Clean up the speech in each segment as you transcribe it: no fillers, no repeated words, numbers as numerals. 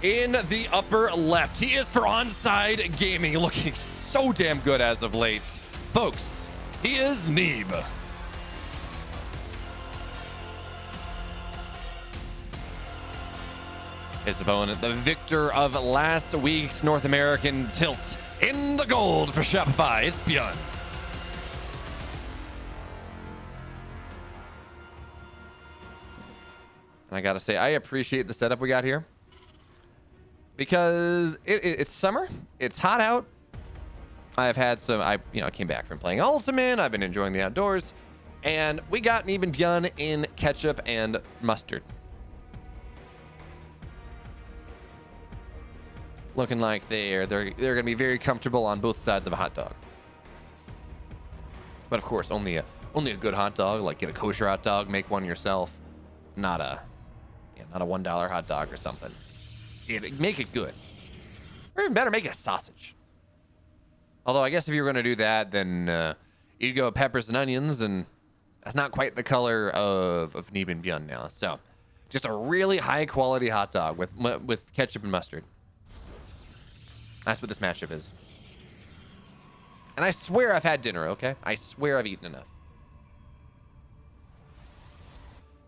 in the upper left. He is for Onsyde Gaming, looking so damn good as of late. Folks, he is Neeb. His opponent, the victor of last week's North American tilt, in the gold for Shopify, it's Byun. And I gotta say, I appreciate the setup we got here, because it's summer, it's hot out. I've had some, I came back from playing Ultimate, I've been enjoying the outdoors, and we got Neeb and Byun in ketchup and mustard. Looking like they're gonna be very comfortable on both sides of a hot dog. But of course, only a good hot dog. Like, get a kosher hot dog, make one yourself, not a $1 hot dog or something. Make it good, or even better, make it a sausage. Although I guess if you were gonna do that, then you'd go peppers and onions, and that's not quite the color of Neeb and Byun now. So, just a really high quality hot dog with ketchup and mustard. That's what this matchup is. And I swear I've had dinner, okay? I swear I've eaten enough.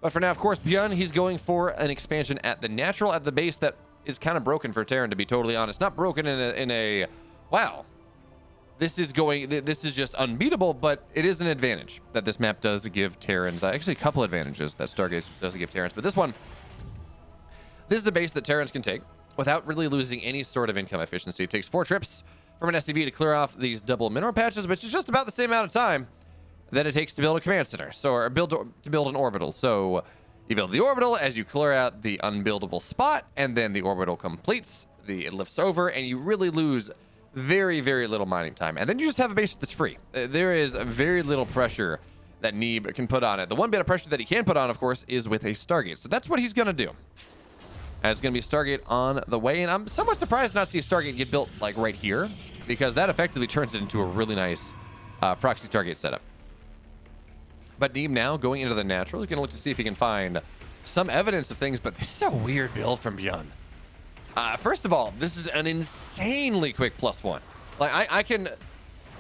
But for now, of course, Byun, he's going for an expansion at the natural, at the base that is kind of broken for Terran, to be totally honest. Not broken in a wow, this is just unbeatable, but it is an advantage that this map does give Terrans. Actually, a couple advantages that Stargaze does give Terrans. But this is a base that Terrans can take without really losing any sort of income efficiency. It takes 4 trips from an SCV to clear off these double mineral patches, which is just about the same amount of time that it takes to build a command center, to build an orbital. So you build the orbital as you clear out the unbuildable spot, and then the orbital completes, it lifts over, and you really lose very, very little mining time. And then you just have a base that's free. There is very little pressure that Neeb can put on it. The one bit of pressure that he can put on, of course, is with a Stargate. So that's what he's going to do. It's going to be a Stargate on the way, and I'm somewhat surprised not to see a Stargate get built like right here, because that effectively turns it into a really nice proxy Stargate setup. But Neeb now going into the natural, he's going to look to see if he can find some evidence of things, but this is a weird build from Byun. First of all, this is an insanely quick +1. Like,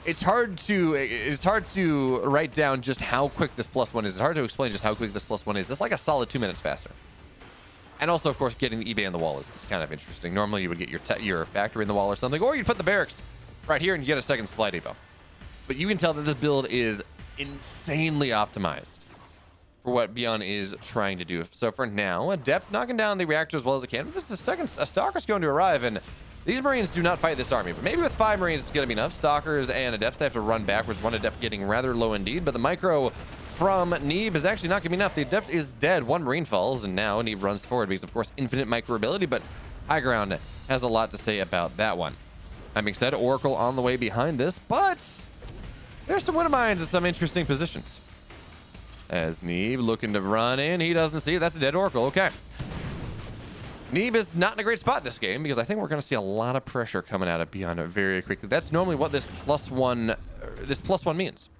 it's hard to write down just how quick this +1 is. It's hard to explain just how quick this +1 is. It's like a solid 2 minutes faster. And also, of course, getting the eBay on the wall is kind of interesting. Normally, you would get your factory in the wall or something, or you'd put the barracks right here and you get a second supply depot. But you can tell that this build is insanely optimized for what Byun is trying to do. So for now, Adept knocking down the reactor as well as it can. Just a Stalker's going to arrive, and these Marines do not fight this army. But maybe with 5 Marines, it's going to be enough. Stalkers and Adepts, they have to run backwards. One Adept getting rather low indeed, but the micro from Neeb is actually not going to be enough. The Adept is dead. 1 Marine falls, and now Neeb runs forward because, of course, infinite micro ability, but High Ground has a lot to say about that one. That being said, Oracle on the way behind this, but there's some Widow Mines in some interesting positions. As Neeb looking to run in, he doesn't see it. That's a dead Oracle. Okay. Neeb is not in a great spot this game, because I think we're going to see a lot of pressure coming out of Byun very quickly. That's normally what this +1 means.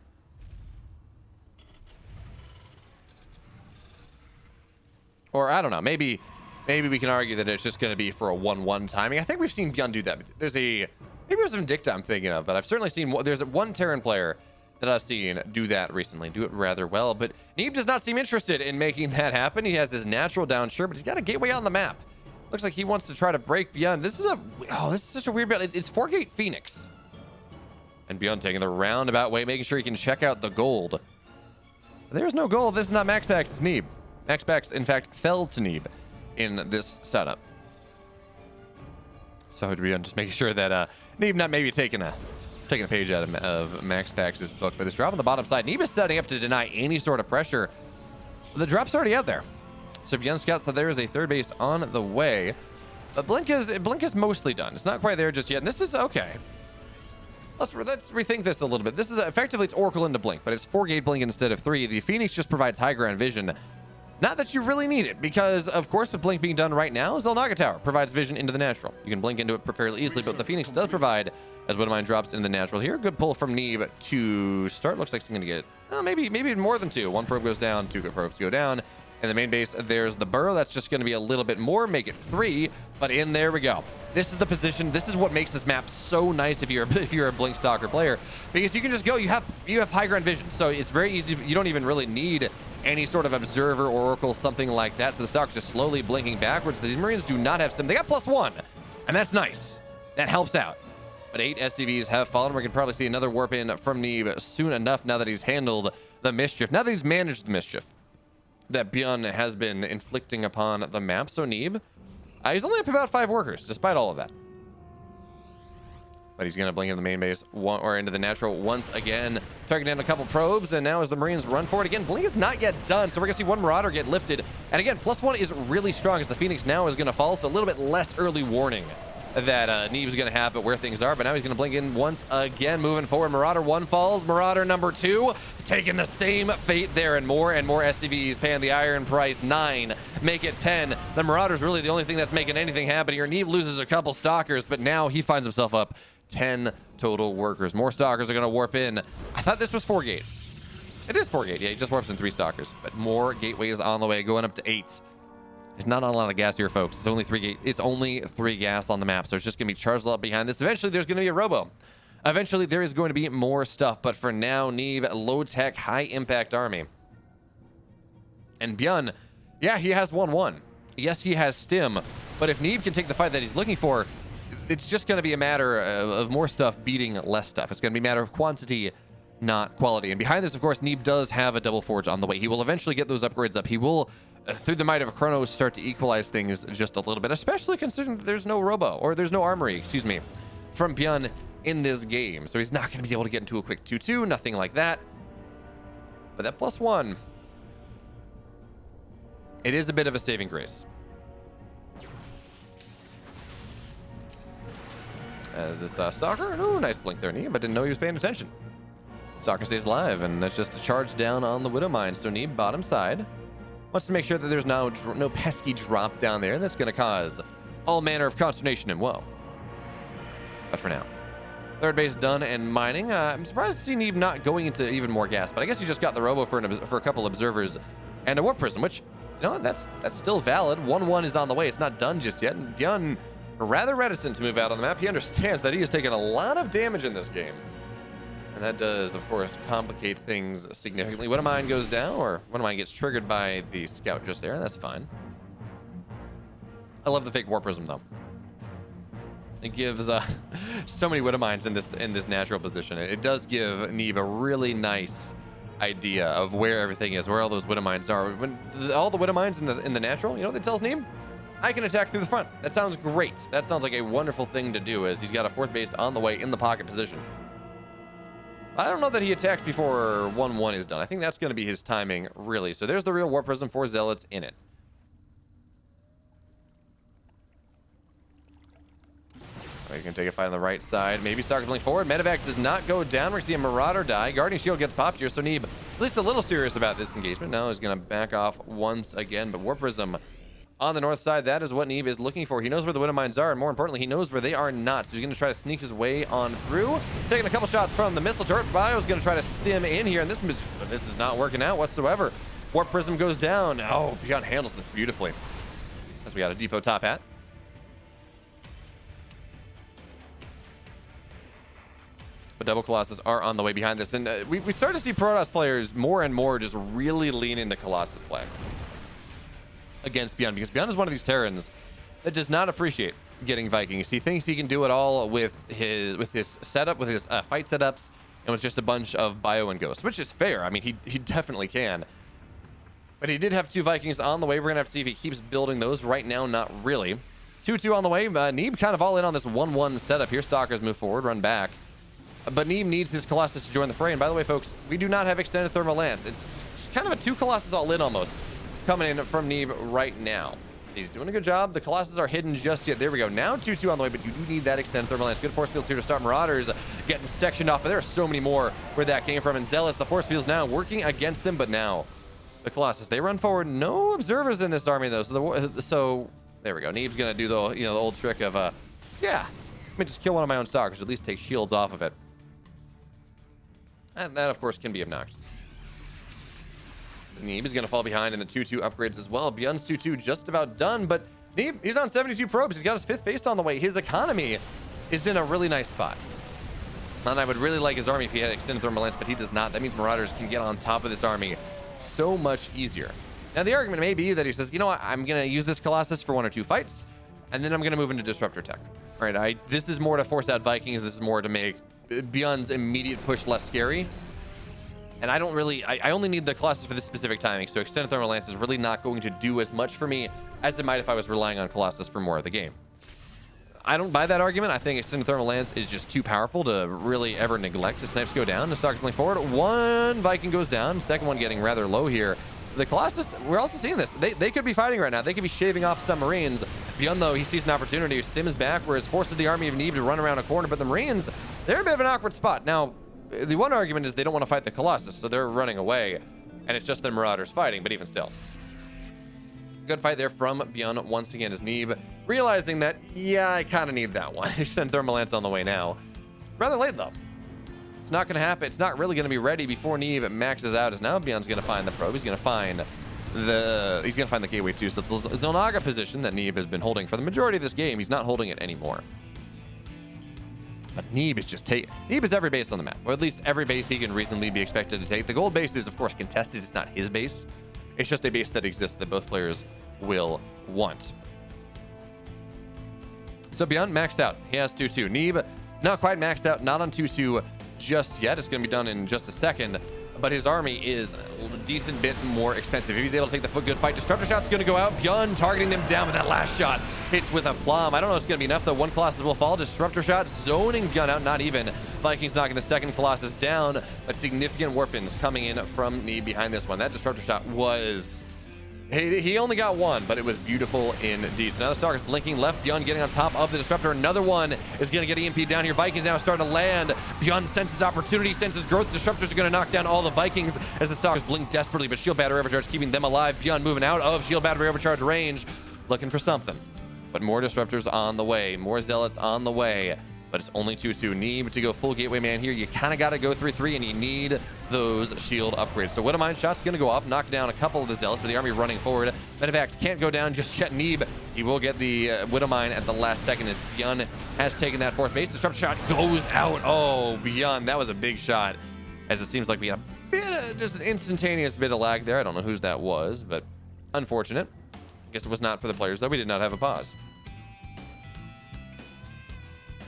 Or I don't know, maybe we can argue that it's just going to be for a 1-1 timing. I think we've seen Byun do that. Maybe there's some Vindicta I'm thinking of, but I've certainly seen, there's one Terran player that I've seen do that recently, do it rather well. But Neeb does not seem interested in making that happen. He has his natural down, sure, but he's got a gateway on the map. Looks like he wants to try to break Byun. This is such a weird build. It's 4-gate Phoenix. And Byun taking the roundabout way, making sure he can check out the gold. There's no gold. This is not Max Packs, it's Neeb. Max Packs, in fact, fell to Neeb in this setup. So Byun just making sure that Neeb not maybe taking a page out of Max Packs' book. But this drop on the bottom side, Neeb is setting up to deny any sort of pressure. The drop's already out there. So Byun scouts that there is a 3rd base on the way. But Blink is mostly done. It's not quite there just yet. And this is okay. Let's rethink this a little bit. This is effectively, it's Oracle into Blink, but it's 4-gate Blink instead of 3. The Phoenix just provides high ground vision. Not that you really need it, because of course with Blink being done right now, Xel'Naga Tower provides vision into the natural. You can blink into it fairly easily, but the Phoenix does provide, as Widow Mine drops in the natural here. Good pull from Neeb to start. Looks like he's going to get maybe more than 2. 1 probe goes down, 2 probes go down, In the main base, there's the burrow. That's just going to be a little bit more, make it 3. But in there we go. This is the position. This is what makes this map so nice if you're a Blink Stalker player, because you can just go. You have high ground vision, so it's very easy. You don't even really need any sort of observer, oracle, something like that. So the Stalker's just slowly blinking backwards. The Marines do not have stim. They got +1, and that's nice. That helps out. But 8 SCVs have fallen. We can probably see another warp in from Neeb soon enough. Now that he's handled the mischief, now that he's managed the mischief that Byun has been inflicting upon the map. So Neeb, he's only up about 5 workers, despite all of that. But he's going to blink into the main base or into the natural once again, targeting down a couple probes. And now as the Marines run forward again, blink is not yet done. So we're going to see one Marauder get lifted. And again, +1 is really strong as the Phoenix now is going to fall. So a little bit less early warning that Neeb is going to have, but where things are. But now he's going to blink in once again, moving forward. Marauder 1 falls. Marauder number 2 taking the same fate there, and more SCVs paying the iron price. 9 make it 10. The Marauder's really the only thing that's making anything happen here. Neeb loses a couple Stalkers, but now he finds himself up 10 total workers. More Stalkers are going to warp in. I thought this was 4 gate. It is 4 gate. Yeah, he just warps in 3 Stalkers, but more gateways on the way, going up to 8. There's not a lot of gas here, folks. It's only 3 gate. It's only 3 gas on the map, so it's just gonna be charged up behind this. Eventually, there's gonna be a robo. Eventually, there is going to be more stuff, but for now, Neeb, low-tech, high-impact army. And Byun, yeah, he has 1-1. Yes, he has stim, but if Neeb can take the fight that he's looking for, it's just gonna be a matter of more stuff beating less stuff. It's gonna be a matter of quantity, not quality. And behind this, of course, Neeb does have a double forge on the way. He will eventually get those upgrades up. He will, through the might of Chronos, start to equalize things just a little bit, especially considering that there's no robo, or there's no armory, excuse me, from Byun in this game. So he's not going to be able to get into a quick 2-2, nothing like that. But that +1, it is a bit of a saving grace. As this Stalker, ooh, nice blink there, Neeb, but didn't know he was paying attention. Stalker stays alive, and that's just a charge down on the Widow Mine. So Neeb, bottom side, wants to make sure that there's no pesky drop down there. That's going to cause all manner of consternation and woe. But for now, third base done and mining. I'm surprised to see Neeb not going into even more gas, but I guess he just got the robo for a couple observers and a warp prism, which, you know, that's still valid. 1-1 is on the way. It's not done just yet, and Byun rather reticent to move out on the map. He understands that he has taken a lot of damage in this game. And that does, of course, complicate things significantly. Widow Mine goes down, or Widow Mine gets triggered by the scout just there. That's fine. I love the fake War Prism, though. It gives so many Widow Mines in this natural position. It does give Neeb a really nice idea of where everything is, where all those Widow Mines are. When all the Widow Mines in the natural, you know what that tells Neeb? I can attack through the front. That sounds great. That sounds like a wonderful thing to do, as he's got a 4th base on the way in the pocket position. I don't know that he attacks before 1-1 is done. I think that's going to be his timing, really. So there's the real War Prism for Zealots in it. You can take a fight on the right side. Maybe Stalker blink forward. Medevac does not go down. We're seeing Marauder die. Guardian Shield gets popped here, so Neeb at least a little serious about this engagement. Now he's going to back off once again, but War Prism on the north side, that is what Neeb is looking for. He knows where the Widow Mines are, and more importantly, he knows where they are not. So he's going to try to sneak his way on through. Taking a couple shots from the missile turret. Bio's going to try to stim in here, and this is not working out whatsoever. Warp Prism goes down. Oh, Byun handles this beautifully. As we got a depot top hat. But double Colossus are on the way behind this, and we start to see Protoss players more and more just really lean into Colossus play against Byun, because Byun is one of these Terrans that does not appreciate getting Vikings. He thinks he can do it all with his setup, with his fight setups, and with just a bunch of bio and ghosts, which is fair. I mean, he definitely can. But he did have 2 Vikings on the way. We're gonna have to see if he keeps building those. Right now, not really. 2-2 on the way. Neeb kind of all in on this 1-1 setup here. Stalkers move forward, run back. But Neeb needs his Colossus to join the fray. And by the way, folks, we do not have extended thermal lance. It's kind of a 2 Colossus all in almost coming in from Neeb right now. He's doing a good job. The Colossus are hidden just yet. There we go. Now 2-2 on the way, but you do need that extended thermal lance. Good force fields here to start. Marauders getting sectioned off, but there are so many more where that came from. And Zealous, the force fields now working against them, but now the Colossus, they run forward. No observers in this army though. So there we go. Neeb's gonna do the old trick of yeah, let me just kill one of my own Stalkers, at least take shields off of it. And that, of course, can be obnoxious. Neeb is going to fall behind in the 2-2 upgrades as well. Byun's 2-2 just about done, but Neeb, he's on 72 probes. He's got his 5th base on the way. His economy is in a really nice spot. And I would really like his army if he had extended thermal lance, but he does not. That means Marauders can get on top of this army so much easier. Now, the argument may be that he says, you know what, I'm going to use this Colossus for 1 or 2 fights, and then I'm going to move into Disruptor tech. All right, this is more to force out Vikings. This is more to make Byun's immediate push less scary. And I don't really, I only need the Colossus for this specific timing, so extended thermal lance is really not going to do as much for me as it might if I was relying on Colossus for more of the game. I don't buy that argument. I think extended thermal lance is just too powerful to really ever neglect. The snipes go down, the Stalkers playing forward. 1 Viking goes down, second one getting rather low here. The Colossus, we're also seeing this. They could be fighting right now. They could be shaving off some Marines. Byun, though, he sees an opportunity. Stims back, where it forces the army of Neeb to run around a corner. But the Marines, they're a bit of an awkward spot. Now, the one argument is they don't want to fight the Colossus, so they're running away. And it's just the Marauders fighting, but even still. Good fight there from Byun once again as Neeb, realizing that, yeah, I kind of need that one. Extend thermal lance on the way now. Rather late, though. It's not going to happen. It's not really going to be ready before Neeb maxes out, as now Byun's going to find the probe. He's going to find the gateway too. So the Zelnaga position that Neeb has been holding for the majority of this game, he's not holding it anymore. But Neeb is just Neeb is every base on the map, or at least every base he can reasonably be expected to take. The gold base is, of course, contested. It's not his base. It's just a base that exists that both players will want. So Byun maxed out. He has 2-2. Neeb not quite maxed out, not on 2-2 just yet. It's going to be done in just a second, but his army is a decent bit more expensive. If he's able to take the good fight, Disruptor shot's going to go out. Byun targeting them down with that last shot. Hits with a plum. I don't know if it's going to be enough, though. 1 Colossus will fall. Disruptor shot zoning Byun out. Not even. Vikings knocking the 2nd Colossus down, but significant warpins coming in from Neeb behind this one. That Disruptor shot was... He only got 1, but it was beautiful indeed. So now the Stalker's blinking left. Byun getting on top of the Disruptor. Another one is going to get EMP down here. Vikings now starting to land. Byun senses opportunity, senses growth. Disruptors are going to knock down all the Vikings as the Stalkers blink desperately, but Shield Battery Overcharge keeping them alive. Byun moving out of Shield Battery Overcharge range, looking for something. But more Disruptors on the way. More Zealots on the way. But it's only 2-2. Neeb to go full Gateway Man here. You kind of got to go 3-3, and you need those shield upgrades. So Widowmine shot's going to go off, knock down a couple of the Zealots, but the army running forward. Medivacs can't go down just yet. Neeb, he will get the Widowmine at the last second as Byun has taken that 4th base. Disruptor shot goes out. Oh, Byun, that was a big shot, as it seems like we had a bit of, just an instantaneous bit of lag there. I don't know whose that was, but unfortunate. I guess it was not for the players, though. We did not have a pause.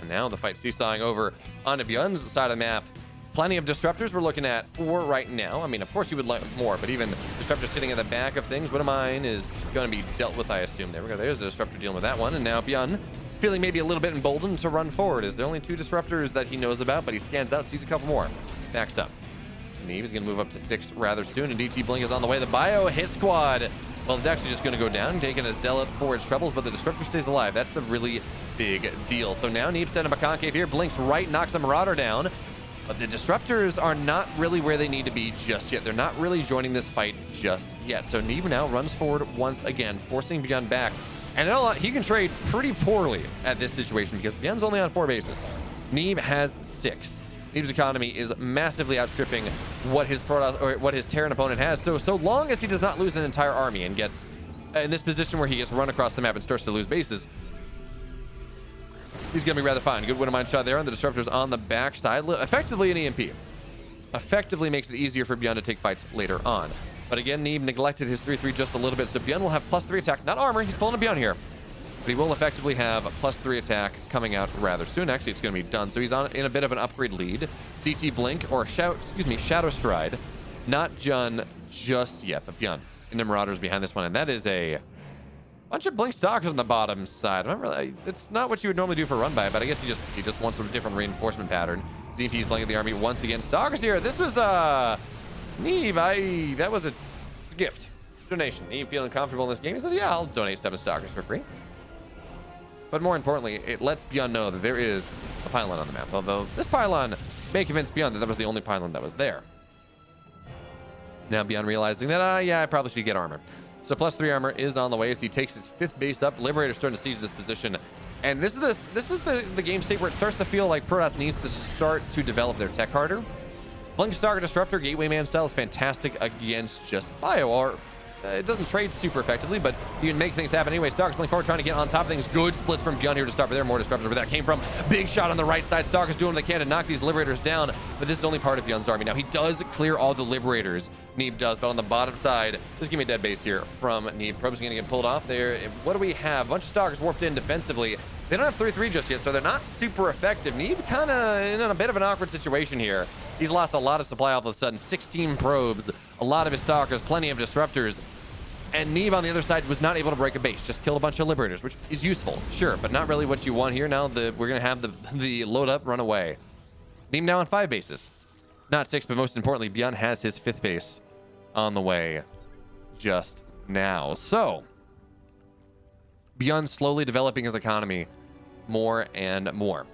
And now the fight seesawing over onto Byun's side of the map. Plenty of Disruptors we're looking at 4 right now. I mean, of course you would like more, but even Disruptor sitting at the back of things. Widowmine is going to be dealt with, I assume. There we go. There's a Disruptor dealing with that one. And now Byun feeling maybe a little bit emboldened to run forward. Is there only 2 Disruptors that he knows about, but he scans out, sees a couple more. Backs up. Neeb is going to move up to 6 rather soon, and DT Blink is on the way. The Bio hit squad, well, it's actually just going to go down, taking a Zealot for its troubles, but the Disruptor stays alive. That's the really big deal. So now Neeb setting up a concave here, blinks right, knocks the Marauder down, but the Disruptors are not really where they need to be just yet. They're not really joining this fight just yet. So Neeb now runs forward once again, forcing Byun back. And he can trade pretty poorly at this situation because Byun's only on 4 bases. Neeb has 6. Neeb's economy is massively outstripping what his Protoss or what his Terran opponent has. So long as he does not lose an entire army and gets in this position where he gets run across the map and starts to lose bases, he's going to be rather fine. Good Widowmine shot there on the Disruptors on the backside. Effectively an EMP. Effectively makes it easier for Byun to take fights later on. But again, Neeb neglected his 3-3 just a little bit. So Byun will have +3 attack. Not armor. He's pulling a Byun here. But he will effectively have a +3 attack coming out rather soon. Actually, it's going to be done. So he's in a bit of an upgrade lead. DT Blink, or Shadow Stride. Not Jun just yet, but Byun. And the Marauders behind this one. And that is a bunch of Blink Stalkers on the bottom side. It's not what you would normally do for run by, but I guess he just wants a different reinforcement pattern. ZMP's blanking the army once again. Stalkers here. This was Neeb. That was a gift. Donation. Neeb feeling comfortable in this game. He says, yeah, I'll donate 7 Stalkers for free. But more importantly, it lets Byun know that there is a pylon on the map. Although this pylon may convince Byun that was the only pylon that was there. Now Byun realizing that, yeah, I probably should get armor. So +3 armor is on the way as he takes his 5th base up. Liberator's starting to siege this position. And this is the game state where it starts to feel like Protoss needs to start to develop their tech harder. Blink Stalker Disruptor Gateway Man style is fantastic against just Bio, or it doesn't trade super effectively, but you can make things happen anyway. Stalker's playing forward, trying to get on top of things. Good splits from Byun here to start, but there are more disruptors where that came from. Big shot on the right side. Stalker's doing what they can to knock these Liberators down, but this is only part of Byun's army. Now, he does clear all the Liberators. Neeb does, but on the bottom side, just give me a dead base here from Neeb. Probe's going to get pulled off there. What do we have? A bunch of Stalkers warped in defensively. They don't have 3-3 just yet, so they're not super effective. Neeb kind of in a bit of an awkward situation here. He's lost a lot of supply all of a sudden. 16 probes, a lot of his Stalkers, plenty of disruptors. And Neeb on the other side was not able to break a base. Just kill a bunch of Liberators, which is useful, sure, but not really what you want here. Now we're going to have the load up, run away. Neeb now on 5 bases. Not 6, but most importantly, Byun has his 5th base on the way just now. So, Byun slowly developing his economy more and more.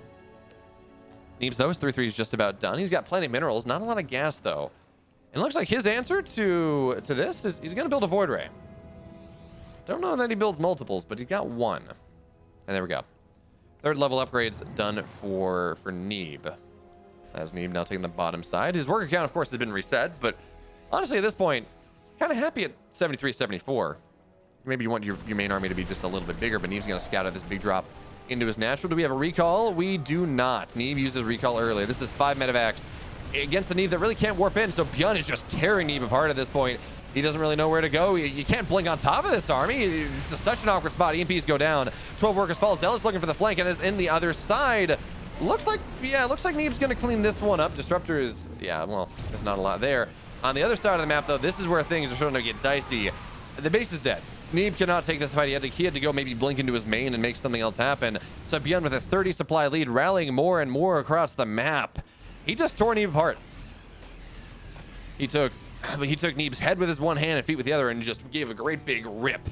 Neeb's though, his 3-3 is just about done. He's got plenty of minerals, not a lot of gas though. And it looks like his answer to this is he's going to build a Void Ray. Don't know that he builds multiples, but he got one. And there we go. 3rd level upgrades done for Neeb. As Neeb now taking the bottom side. His worker count, of course, has been reset, but honestly, at this point, kind of happy at 73, 74. Maybe you want your main army to be just a little bit bigger, but Neeb's going to scout out this big drop into his natural. Do we have a recall? We do not. Neeb uses recall earlier. This is 5 medevacs against the Neeb that really can't warp in, so Byun is just tearing Neeb apart at this point. He doesn't really know where to go. You can't blink on top of this army. It's such an awkward spot. EMPs go down. 12 workers fall. Zealot's looking for the flank and is in the other side. Looks like Neeb's going to clean this one up. Disruptor is, well, there's not a lot there. On the other side of the map, though, this is where things are starting to get dicey. The base is dead. Neeb cannot take this fight. He had to go maybe blink into his main and make something else happen. So Byun with a 30 supply lead, rallying more and more across the map. He just tore Neeb apart. He took Neeb's head with his one hand and feet with the other and just gave a great big rip.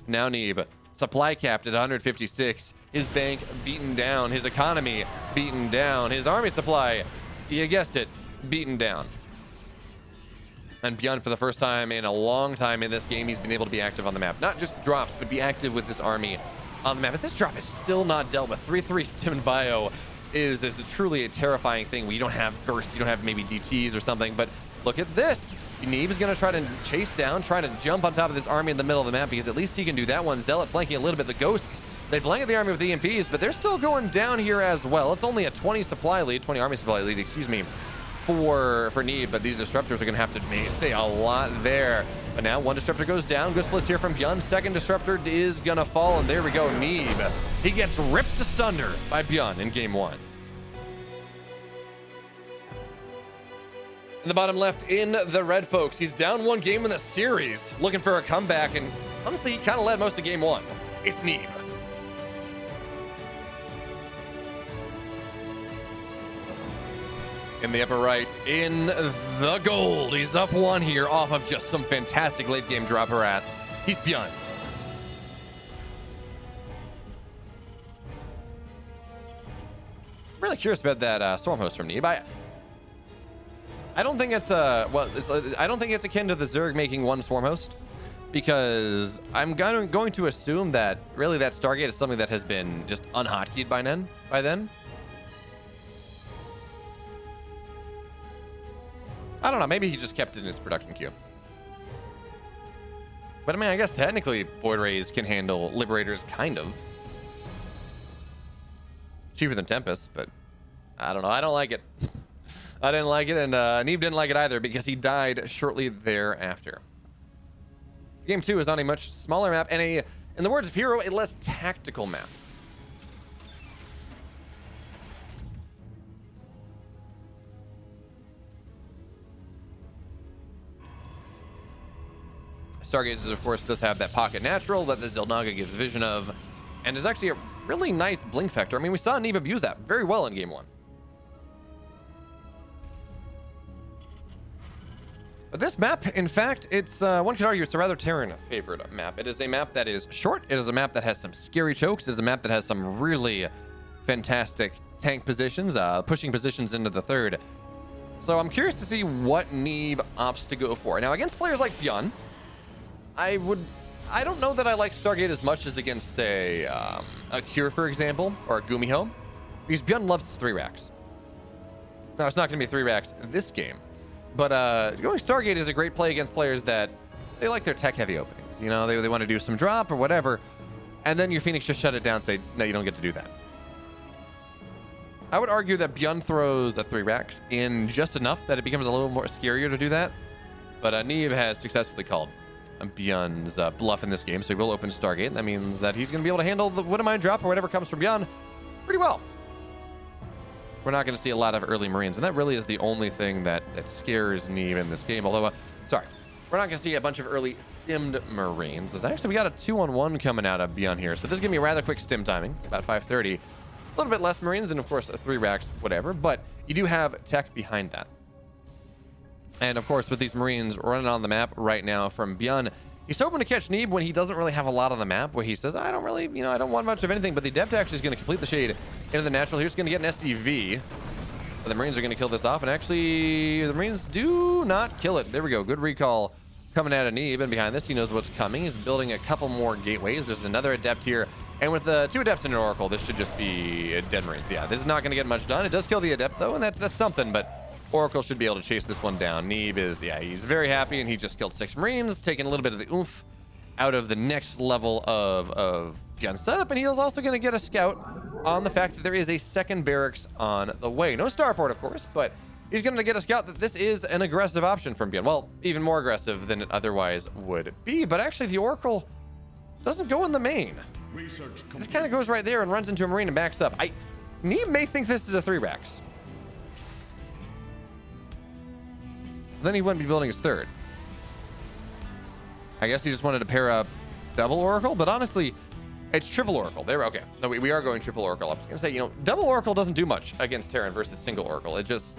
Now Neeb, supply capped at 156. His bank beaten down. His economy beaten down. His army supply, you guessed it, beaten down. And Byun, for the first time in a long time in this game, he's been able to be active on the map. Not just drops, but be active with his army on the map. But this drop is still not dealt with. 3-3 Stim and Bio is truly a terrifying thing where you don't have bursts, you don't have maybe DTs or something, but look at this. Neeb is going to try to chase down, try to jump on top of this army in the middle of the map, because at least he can do that one. Zealot flanking a little bit. The Ghosts, they blanket the army with EMPs, but they're still going down here as well. It's only a 20 army supply lead, excuse me, for Neeb, but these disruptors are going to have to say a lot there. But now one disruptor goes down. Good splits here from Byun. 2nd disruptor is going to fall, and there we go. Neeb, he gets ripped asunder by Byun in game 1. In the bottom left, in the red, folks, he's down 1 game in the series, looking for a comeback, and honestly, he kind of led most of game 1. It's Neeb. In the upper right, in the gold, he's up 1 here off of just some fantastic late game drop harass. He's Byun. I'm really curious about that Storm Host from Neeb. I don't think it's I don't think it's akin to the Zerg making 1 Swarm Host, because I'm going to assume that really that Stargate is something that has been just unhotkeyed by then. I don't know, maybe he just kept it in his production queue. But I mean, I guess technically Void Rays can handle Liberators, kind of. Cheaper than Tempest, but I don't know, I don't like it. I didn't like it, and Neeb didn't like it either, because he died shortly thereafter. Game 2 is on a much smaller map, and in the words of Hero, a less tactical map. Stargazers, of course, does have that pocket natural that the Xel'Naga gives vision of, and is actually a really nice blink factor. I mean, we saw Neeb abuse that very well in game 1. But this map, in fact, it's one could argue it's a rather Terran favored map. It is a map that is short. It is a map that has some scary chokes. It is a map that has some really fantastic tank positions, pushing positions into the 3rd. So I'm curious to see what Neeb opts to go for. Now, against players like Byun, I don't know that I like Stargate as much as against, say, a Cure, for example, or a Gumiho, because Byun loves his 3 racks. Now, it's not going to be 3 racks this game, but going Stargate is a great play against players that they like their tech-heavy openings. You know, they want to do some drop or whatever, and then your Phoenix just shut it down and say, no, you don't get to do that. I would argue that Byun throws a 3 racks in just enough that it becomes a little more scarier to do that, but Neeb has successfully called Byun's bluff in this game, so he will open Stargate. That means that he's going to be able to handle the Widowmine drop or whatever comes from Byun pretty well. We're not going to see a lot of early Marines, and that really is the only thing that scares Neeb in this game. Although, sorry, we're not going to see a bunch of early stimmed Marines. Actually, we got a 2-on-1 coming out of Byun here, so this is going to be a rather quick stim timing, about 5:30. A little bit less Marines than, of course, 3 racks, whatever, but you do have tech behind that. And, of course, with these Marines running on the map right now from Byun, he's hoping to catch Neeb when he doesn't really have a lot on the map, where he says, I don't really, I don't want much of anything, but the Adept actually is going to complete the shade into the natural. Here's going to get an SDV. But the Marines are going to kill this off, and actually, the Marines do not kill it. There we go. Good recall coming out of Neeb, and behind this, he knows what's coming. He's building a couple more gateways. There's another Adept here, and with the 2 Adepts and an Oracle, this should just be a dead Marines. Yeah, this is not going to get much done. It does kill the Adept, though, and that's something, but Oracle should be able to chase this one down. Neeb is, yeah, he's very happy, and he just killed 6 Marines, taking a little bit of the oomph out of the next level of gun setup, and he's also going to get a scout on the fact that there is a second barracks on the way. No starport, of course, but he's going to get a scout that this is an aggressive option from Byun. Well, even more aggressive than it otherwise would be, but actually the Oracle doesn't go in the main. This kind of goes right there and runs into a Marine and backs up. Neeb may think this is a 3 racks. Then he wouldn't be building his 3rd. I guess he just wanted to pair up double Oracle, but honestly, it's triple Oracle. There, okay. No, we are going triple Oracle. I was gonna say, double Oracle doesn't do much against Terran versus single Oracle. It just,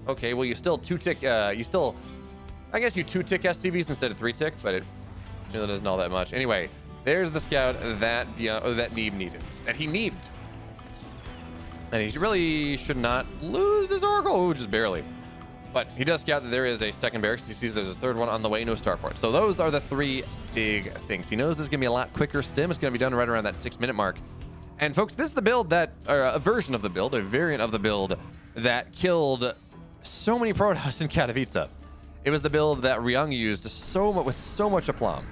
okay, well, you still 2-tick, I guess you 2-tick SCVs instead of 3-tick, but it really doesn't all that much. Anyway, there's the scout that Neeb needed, that he needed. And he really should not lose this Oracle, just barely. But he does scout that there is a second barracks. He sees there's a 3rd one on the way, no starport. So those are the 3 big things. He knows this is going to be a lot quicker stim. It's going to be done right around that 6-minute mark. And folks, this is the build that, or a version of the build, a variant of the build that killed so many Protoss in Katowice. It was the build that Ryung used with so much aplomb.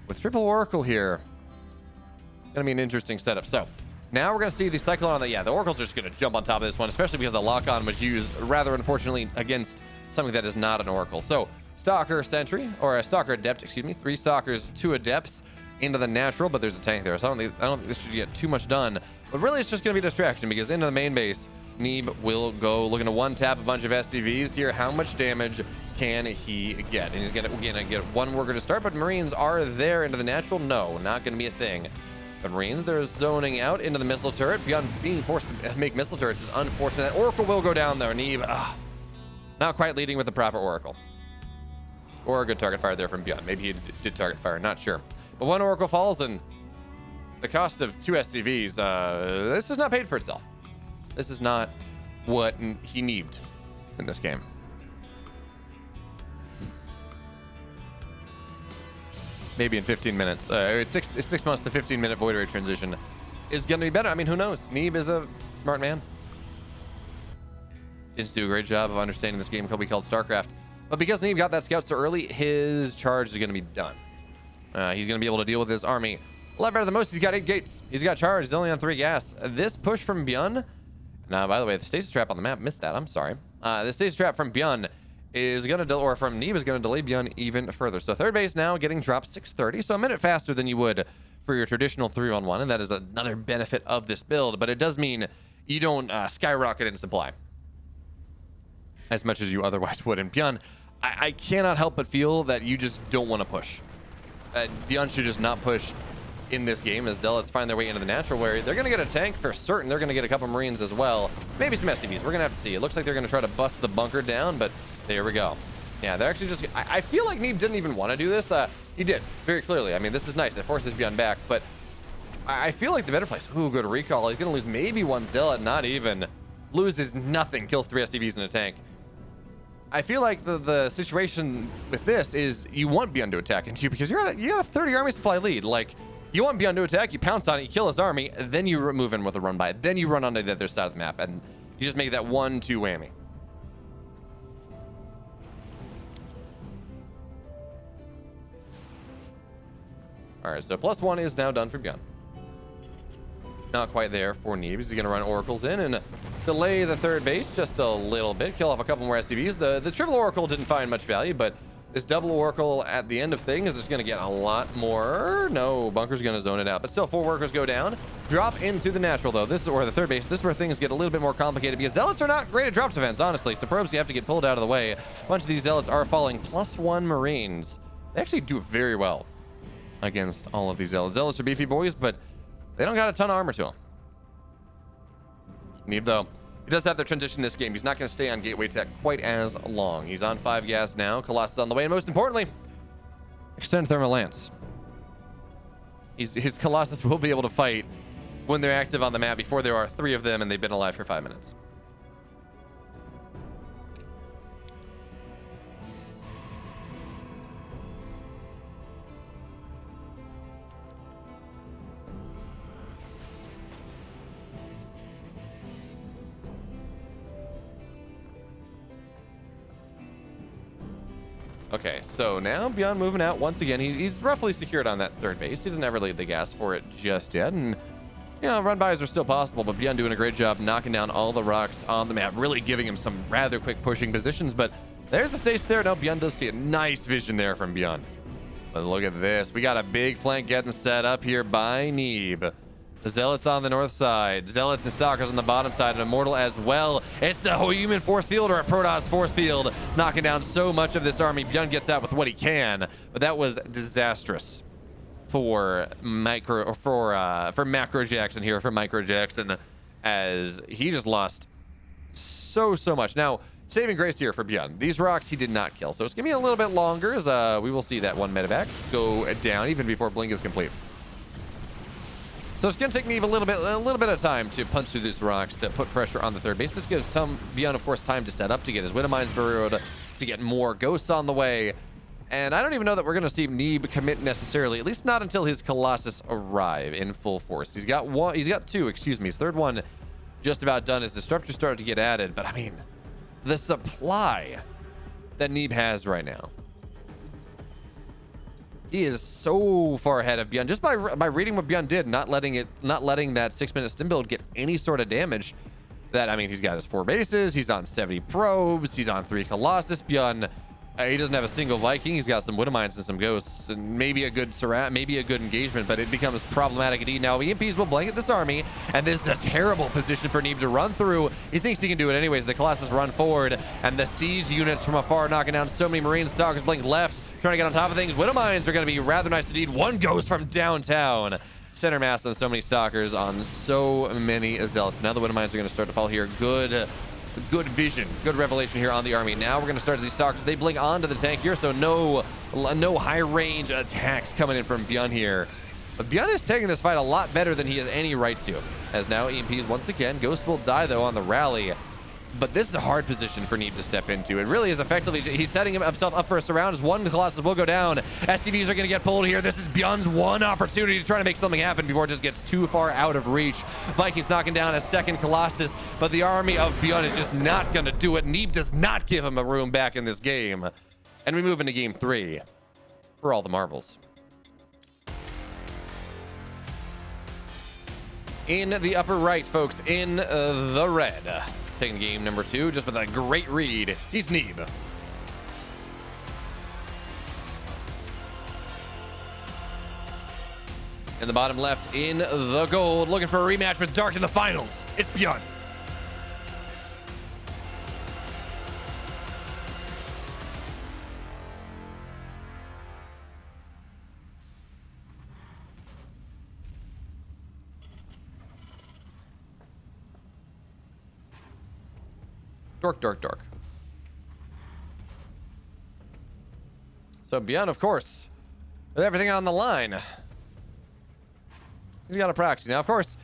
With triple Oracle here, going to be an interesting setup. So now we're going to see the Cyclone on the Oracle's just going to jump on top of this one, especially because the lock-on was used rather unfortunately against something that is not an Oracle. So Stalker Sentry, or a Stalker Adept, excuse me, 3 Stalkers, 2 Adepts into the natural, but there's a tank there. So I don't think this should get too much done, but really it's just going to be a distraction because into the main base, Neeb will go looking to one-tap a bunch of SCVs here. How much damage can he get? And he's going to get 1 worker to start, but Marines are there into the natural. No, not going to be a thing. The Marines, they're zoning out into the missile turret. Byun being forced to make missile turrets is unfortunate. Oracle will go down there. Neeb, not quite leading with the proper Oracle. Or a good target fire there from Byun. Maybe he did target fire, not sure. But 1 Oracle falls, and the cost of 2 SCVs, this is not paid for itself. This is not what he needed in this game. Maybe in 15 minutes. It's 6 months, the 15-minute void rate transition is going to be better. I mean, who knows? Neeb is a smart man. Didn't do a great job of understanding this game we called StarCraft. But because Neeb got that scout so early, his charge is going to be done. He's going to be able to deal with his army a lot better than most. He's got 8 gates. He's got charge. He's only on 3 gas. This push from Byun. Now, by the way, the stasis trap on the map, missed that. I'm sorry. The stasis trap from Byun is going to, or from Neeb, is going to delay Byun even further. So 3rd base now getting dropped 6:30, so a minute faster than you would for your traditional 3-on-1, and that is another benefit of this build, but it does mean you don't skyrocket in supply as much as you otherwise would. And Byun, I cannot help but feel that you just don't want to push. Byun should just not push in this game as Zealots find their way into the natural, where they're going to get a tank for certain. They're going to get a couple Marines as well. Maybe some SCVs. We're going to have to see. It looks like they're going to try to bust the bunker down, but there we go. Yeah, they're actually just... I feel like Neeb didn't even want to do this. He did, very clearly. I mean, this is nice. It forces Byun back, but I feel like the better place... Ooh, good recall. He's going to lose maybe 1 Zealot, not even. Loses nothing, kills 3 SCVs in a tank. I feel like the situation with this is you want Byun to attack into you because you got a 30 army supply lead. Like, you want Byun to attack, you pounce on it, you kill his army, then you move in with a run by. Then you run onto the other side of the map. And You just make that 1-2 whammy. All right, so +1 is now done for Byun. Not quite there for Neeb. He's going to run Oracles in and delay the third base just a little bit. Kill off a couple more SCVs. The triple Oracle didn't find much value, but this double Oracle at the end of things is just going to get a lot more. No, Bunker's going to zone it out. But still, 4 workers go down. Drop into the natural, though. This is where the third base. This is where things get a little bit more complicated because Zealots are not great at drop defense, honestly. So probes you have to get pulled out of the way. A bunch of these Zealots are falling. +1 Marines. They actually do very well against all of these Zealots. Zealots are beefy boys, but they don't got a ton of armor to them. Neeb, though, he does have the transition in this game. He's not going to stay on Gateway Tech quite as long. He's on 5 gas now. Colossus on the way. And most importantly, extended thermal lance. His Colossus will be able to fight when they're active on the map. Before there are 3 of them and they've been alive for 5 minutes. Okay, so now Byun moving out once again. He's roughly secured on that third base. He doesn't have really the gas for it just yet. And, you know, run-bys are still possible, but Byun doing a great job knocking down all the rocks on the map, really giving him some rather quick pushing positions. But there's the stace there. No, Byun does see a nice vision there from Byun. But look at this. We got a big flank getting set up here by Neeb. The Zealots on the north side. Zealots and Stalkers on the bottom side, and Immortal as well. It's a human force field or a Protoss force field, knocking down so much of this army. Byun gets out with what he can, but that was disastrous for Macro Jackson here, for Micro Jackson, as he just lost so much. Now, saving grace here for Byun. These rocks he did not kill, so it's gonna be a little bit longer as we will see that 1 medevac go down even before Blink is complete. So it's going to take Neeb a little bit of time to punch through these rocks to put pressure on the third base. This gives Byun, of course, time to set up, to get his Widow Mines burrowed, to get more ghosts on the way. And I don't even know that we're going to see Neeb commit necessarily, at least not until his Colossus arrive in full force. He's got 2, excuse me. His third one just about done. His Disruptor started to get added, but I mean, the supply that Neeb has right now. He is so far ahead of Byun just by reading what Byun did, not letting that 6-minute stim build get any sort of damage. That, I mean, he's got his 4 bases, he's on 70 probes, he's on 3 Colossus. Byun, he doesn't have a single Viking. He's got some Widow Mines and some ghosts, and maybe a good surround, maybe a good engagement, but it becomes problematic indeed. Now EMPs will blanket this army, and this is a terrible position for Neeb to run through. He thinks he can do it anyways. The Colossus run forward, and the siege units from afar knocking down so many Marine Stalkers. Blink left, trying to get on top of things. Widow Mines are going to be rather nice indeed. 1 ghost from downtown. Center mass on so many Stalkers on so many Zealots. Now the Widow Mines are going to start to fall here. Good vision, good revelation here on the army. Now we're going to start these Stalkers. They blink onto the tank here, so no high range attacks coming in from Byun here. But Byun is taking this fight a lot better than he has any right to. As now EMPs once again. Ghost will die though on the rally. But this is a hard position for Neeb to step into. It really is effectively, he's setting himself up for a surround as 1 Colossus will go down. SCVs are going to get pulled here. This is Byun's one opportunity to try to make something happen before it just gets too far out of reach. Vikings knocking down a 2nd Colossus, but the army of Byun is just not going to do it. Neeb does not give him a room back in this game. And we move into game 3 for all the marbles. In the upper right, folks, in the red. Taking game number 2 just with a great read. He's Neeb. In the bottom left, in the gold, looking for a rematch with Dark in the finals. It's Byun. Dork. So Byun, of course, with everything on the line, he's got a proxy. Now, of course,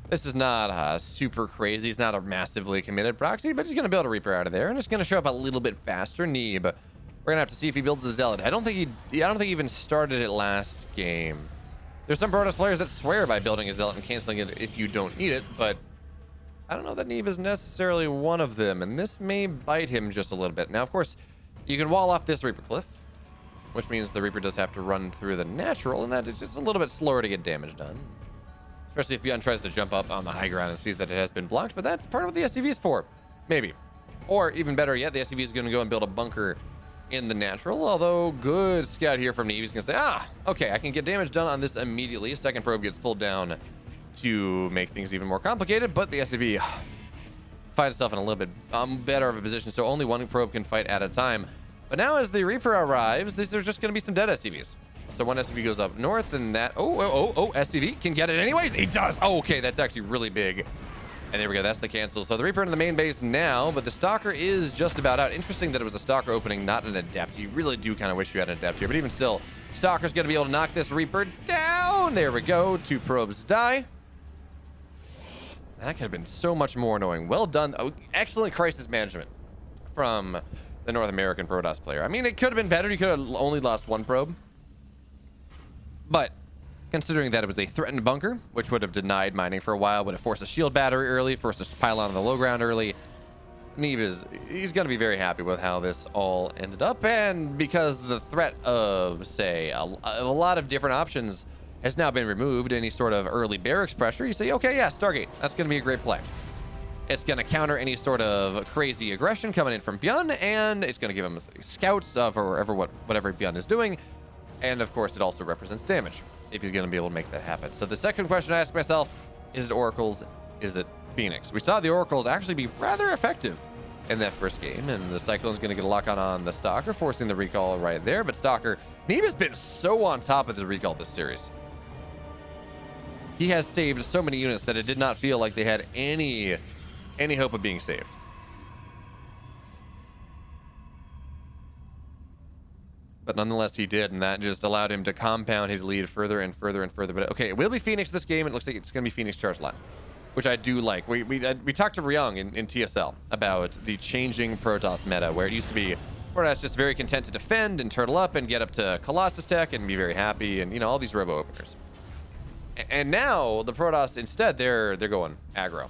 this is not super crazy. He's not a massively committed proxy, but he's going to build a Reaper out of there, and it's going to show up a little bit faster. Neeb, we're going to have to see if he builds a Zealot. I don't think he even started it last game. There's some Protoss players that swear by building a Zealot and canceling it if you don't need it, but I don't know that Neeb is necessarily one of them, and this may bite him just a little bit. Now, of course, you can wall off this Reaper Cliff, which means the Reaper does have to run through the natural, and that is just a little bit slower to get damage done. Especially if Byun tries to jump up on the high ground and sees that it has been blocked, but that's part of what the SCV is for. Maybe. Or even better yet, the SCV is going to go and build a bunker in the natural, although good scout here from Neeb. He's going to say, okay, I can get damage done on this immediately. Second probe gets pulled down to make things even more complicated, but the SCV finds itself in a little bit better of a position, so only one probe can fight at a time. But now as the Reaper arrives, there's just going to be some dead SCVs. So one SCV goes up north, and that, SCV can get it anyways. He does. Oh, okay, that's actually really big. And there we go, that's the cancel. So the Reaper into the main base now, but the Stalker is just about out. Interesting that it was a Stalker opening, not an Adept. You really do kind of wish you had an Adept here, but even still, Stalker's going to be able to knock this Reaper down. There we go, 2 probes die. That could have been so much more annoying. Well done. Oh, excellent crisis management from the North American Protoss player. I mean, it could have been better. You could have only lost 1 probe. But considering that it was a threatened bunker, which would have denied mining for a while, would have forced a shield battery early, forced a pylon on the low ground early, Neeb he's going to be very happy with how this all ended up. And because the threat of, say, a lot of different options has now been removed, any sort of early barracks pressure, you say, okay, yeah, Stargate, that's going to be a great play. It's going to counter any sort of crazy aggression coming in from Byun, and it's going to give him scouts for whatever Byun is doing. And of course, it also represents damage if he's going to be able to make that happen. So the second question I ask myself, is it Oracles? Is it Phoenix? We saw the Oracles actually be rather effective in that first game, and the Cyclone's going to get a lock on the Stalker, forcing the recall right there. But Stalker, Neeb has been so on top of his recall this series. He has saved so many units that it did not feel like they had any hope of being saved. But nonetheless, he did, and that just allowed him to compound his lead further and further and further. But okay, it will be Phoenix this game. It looks like it's going to be Phoenix charge lot, which I do like. We talked to Ryung in TSL about the changing Protoss meta, where it used to be Protoss just very content to defend and turtle up and get up to Colossus tech and be very happy, and all these robo openers. And now the Protoss instead they're going aggro.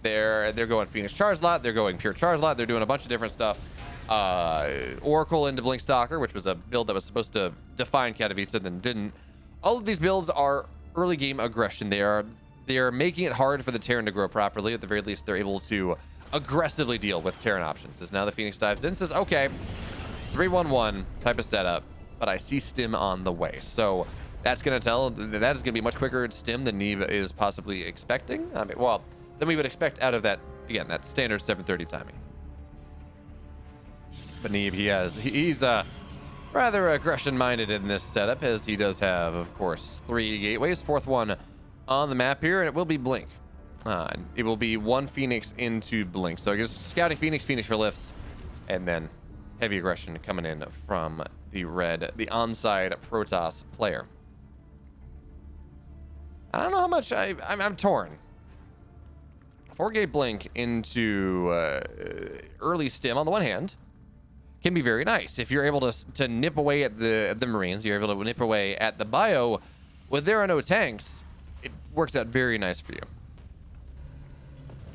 They're going Phoenix charge lot. They're going pure charge lot. They're doing a bunch of different stuff. Oracle into Blink Stalker, which was a build that was supposed to define Katowice, then didn't. All of these builds are early game aggression. They are making it hard for the Terran to grow properly. At the very least, they're able to aggressively deal with Terran options. As now the Phoenix dives in and says, okay, 3-1-1 type of setup, but I see Stim on the way. So that's going to tell that is going to be much quicker Stim than Neeb is possibly expecting. I mean, well, than we would expect out of that, again, that standard 7:30 timing. But Neeb, he's rather aggression-minded in this setup, as he does have, of course, 3 gateways, 4th one on the map here, and it will be Blink. It will be 1 Phoenix into Blink. So I guess scouting Phoenix for lifts, and then heavy aggression coming in from the Onsyde Protoss player. I don't know how much I'm torn. 4-gate Blink into early Stim on the one hand can be very nice. If you're able to nip away at the Marines, you're able to nip away at the bio. With there are no tanks, it works out very nice for you.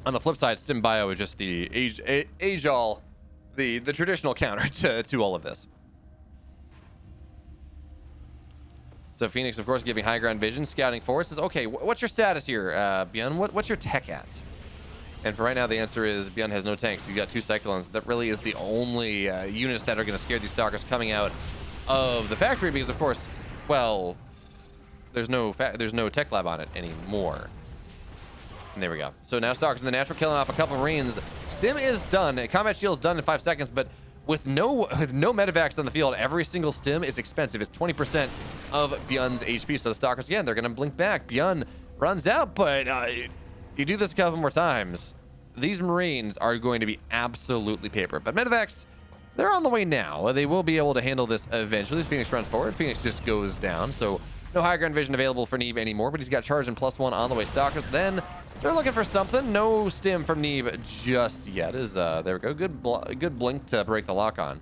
On the flip side, Stim bio is just the age-all, the traditional counter to all of this. So Phoenix, of course, giving high ground vision, scouting forward, says, okay, what's your status here, Byun? What's your tech at? And for right now, the answer is Byun has no tanks. He's got 2 Cyclones. That really is the only units that are going to scare these Stalkers coming out of the factory, because, of course, well, there's no tech lab on it anymore. And there we go. So now Stalkers in the natural, killing off a couple Marines. Stim is done. Combat shield's done in 5 seconds, but with no medevacs on the field, every single Stim is expensive. It's 20% of Byun's HP. So the Stalkers, again, they're going to blink back. Byun runs out, but you do this a couple more times, these Marines are going to be absolutely paper. But medevacs, they're on the way now. They will be able to handle this eventually. Phoenix runs forward. Phoenix just goes down. So no high ground vision available for Neeb anymore, but he's got charge and +1 on the way. Stalkers, then they're looking for something. No Stim from Neeb just yet. There we go. Good blink to break the lock on.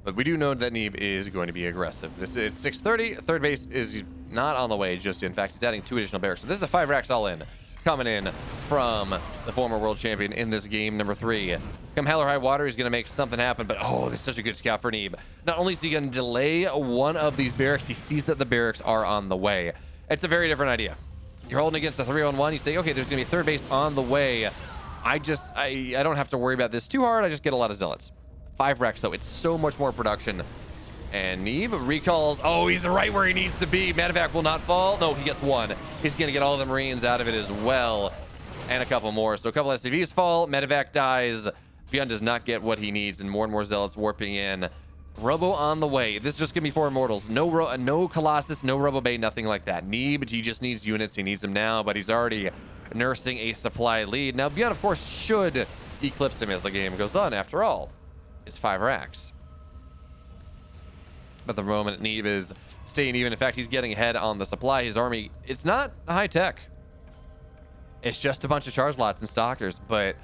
But we do know that Neeb is going to be aggressive. This is 6:30. Third base is not on the way just yet. In fact, he's adding 2 additional barracks. So this is a 5 racks all in coming in from the former world champion in this game number 3. Come hell or high water, he's going to make something happen. But oh, this is such a good scout for Neeb. Not only is he going to delay one of these barracks, he sees that the barracks are on the way. It's a very different idea. You're holding against a 3-on-1. You say, okay, there's going to be a third base on the way. I don't have to worry about this too hard. I just get a lot of zealots. 5 racks though, it's so much more production. And Neeb recalls. Oh, he's right where he needs to be. Medevac will not fall. No, he gets 1. He's gonna get all the Marines out of it as well, and a couple more. So a couple SCVs fall. Medevac dies. Byun does not get what he needs, and more zealots warping in. Robo on the way. This is just gonna be 4 Immortals. No Colossus, no Robo Bay, nothing like that. Neeb, he just needs units. He needs them now, but he's already nursing a supply lead. Now Byun, of course, should eclipse him as the game goes on. After all, it's 5 racks. But the moment Neeb is staying even. In fact, he's getting ahead on the supply. His army, it's not high tech. It's just a bunch of charge lots and stalkers. But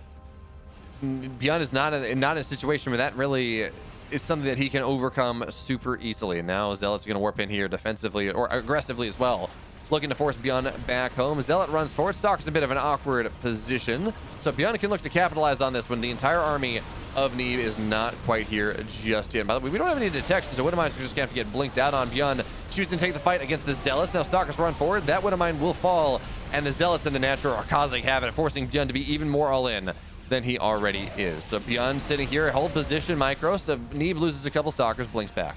Byun is not in a situation where that really is something that he can overcome super easily. And now Zealot's going to warp in here defensively or aggressively as well, looking to force Byun back home. Zealot runs forward. Stalker's a bit of an awkward position, so Byun can look to capitalize on this when the entire army of Neeb is not quite here just yet. By the way, we don't have any detection, so Widowmines are just going to get blinked out on. Byun choosing to take the fight against the Zealots. Now Stalkers run forward. That Widowmine will fall, and the Zealots in the natural are causing havoc, forcing Byun to be even more all in than he already is. So Byun sitting here, hold position, micro. So Neeb loses a couple Stalkers, blinks back.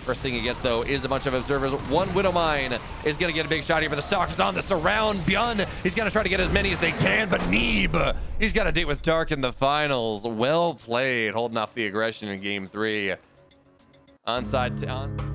First thing he gets, though, is a bunch of observers. 1 Widowmine is going to get a big shot here, but the Stalkers on the surround. Byun, he's going to try to get as many as they can, but Neeb, he's got a date with Dark in the finals. Well played, holding off the aggression in game 3. Onsyde.